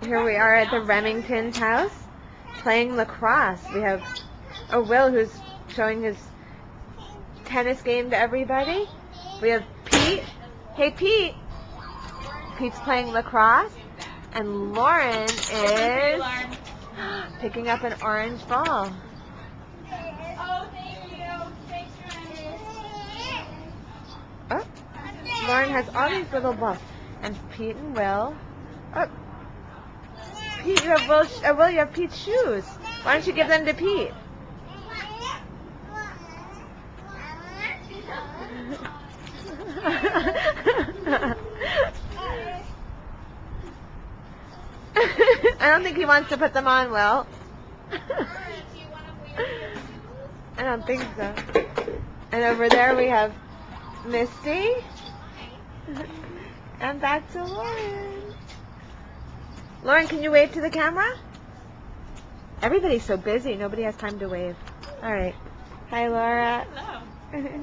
Here we are at the Remington's house playing lacrosse. We have Will who's showing his tennis game to everybody. We have Pete. Hey Pete! Pete's playing lacrosse. And Lauren is picking up an orange ball. Oh, thank you. Thanks, Oh, Lauren has all these little balls. And Pete and Will. Oh, Pete, you have Will, you have Pete's shoes. Why don't you give them to Pete? I don't think he wants to put them on, Will. I don't think so. And over there we have Misty. And back to Lauren. Lauren, can you wave to the camera? Everybody's so busy. Nobody has time to wave. All right. Hi, Laura. Hello.